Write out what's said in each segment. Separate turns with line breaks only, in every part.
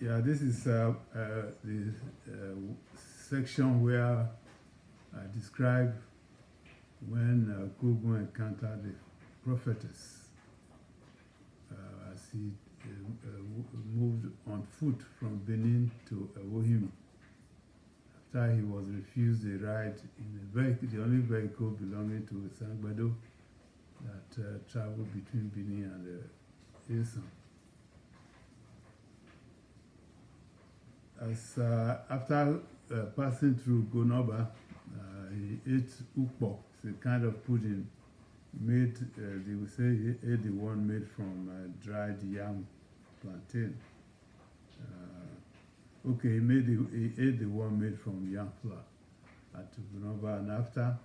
Yeah, this is the section where I describe when Kogun encountered the prophetess as he moved on foot from Benin to Ewohimi. After he was refused a ride in a vehicle, the only vehicle belonging to Agbor that traveled between Benin and Lonesome. After passing through Gonoba, he ate ukpo. It's a kind of pudding made, they would say he ate the one made from dried yam plantain. Okay, he ate the one made from yam flour at Gonoba, and after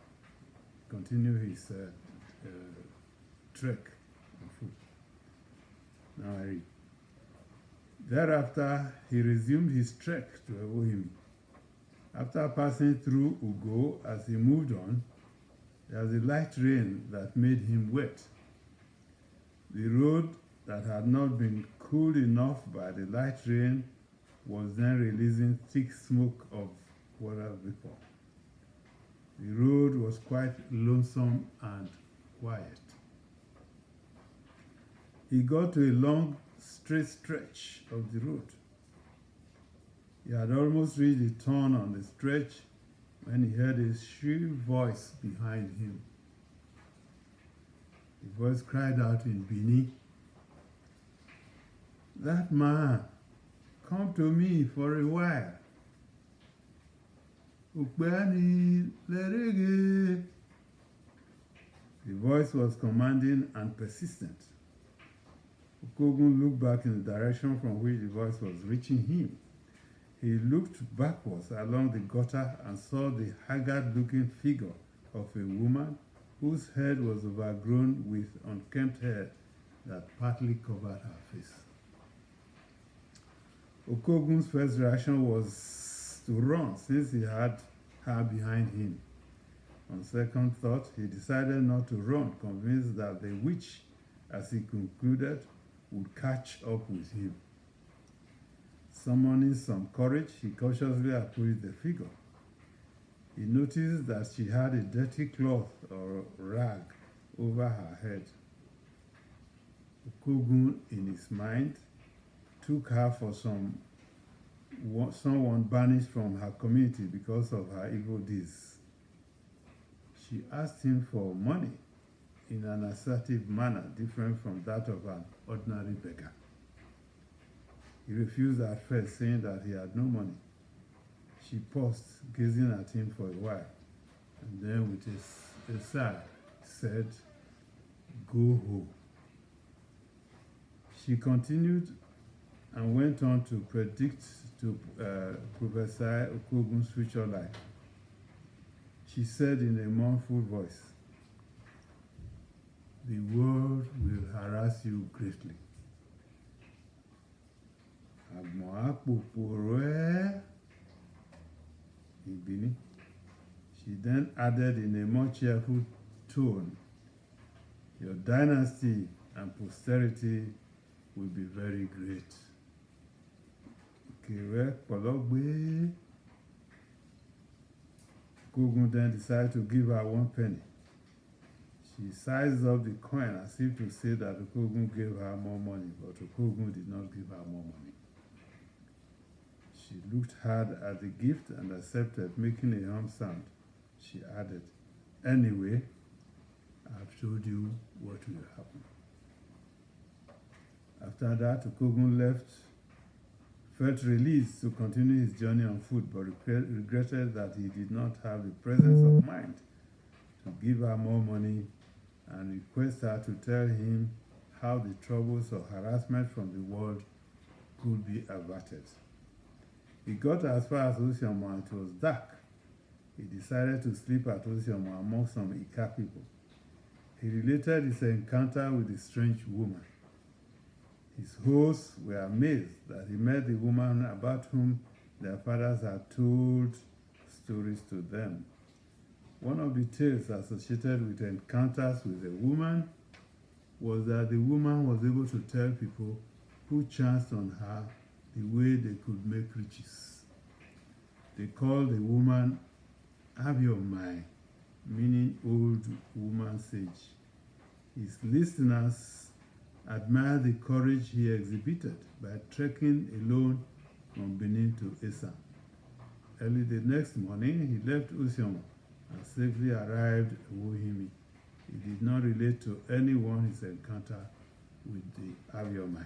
continue his trek on foot. Now I read. Thereafter, he resumed his trek to Ewohimi. After passing through Ugo, as he moved on, there was a light rain that made him wet. The road that had not been cooled enough by the light rain was then releasing thick smoke of water vapor. The road was quite lonesome and quiet. He got to a long, straight stretch of the road. He had almost reached the turn on the stretch when he heard a shrill voice behind him. The voice cried out in Benin, "That man, come to me for a while." Ukbani lerege. The voice was commanding and persistent. Kogun looked back in the direction from which the voice was reaching him. He looked backwards along the gutter and saw the haggard-looking figure of a woman whose head was overgrown with unkempt hair that partly covered her face. Okogun's first reaction was to run, since he had her behind him. On second thought, he decided not to run, convinced that the witch, as he concluded, would catch up with him. Summoning some courage, he cautiously approached the figure. He noticed that she had a dirty cloth or rag over her head. Okogun, in his mind, took her for someone banished from her community because of her evil deeds. She asked him for money in an assertive manner different from that of an ordinary beggar. He refused at first, saying that he had no money. She paused, gazing at him for a while, and then with a sigh said, "Go home." She continued and went on to prophesy Okogun's future life. She said in a mournful voice, "The world will harass you greatly. Agbor in Benin." She then added in a more cheerful tone, "Your dynasty and posterity will be very great." Kogun then decided to give her 1 penny. She sized up the coin as if to say that Okogun gave her more money, but Okogun did not give her more money. She looked hard at the gift and accepted, making a hum sound. She added, "Anyway, I've told you what will happen." After that, Okogun felt released to continue his journey on foot, but regretted that he did not have the presence of mind to give her more money and request her to tell him how the troubles or harassment from the world could be averted. He got as far as Osiomo and it was dark. He decided to sleep at Osiomo among some Ika people. He related his encounter with the strange woman. His hosts were amazed that he met the woman about whom their fathers had told stories to them. One of the tales associated with encounters with a woman was that the woman was able to tell people who chanced on her the way they could make riches. They called the woman Ewohimi, meaning old woman sage. His listeners admired the courage he exhibited by trekking alone from Benin to Esa. Early the next morning, he left Usiom and safely arrived at Ewohimi. He did not relate to anyone his encounter with the Ewohimi.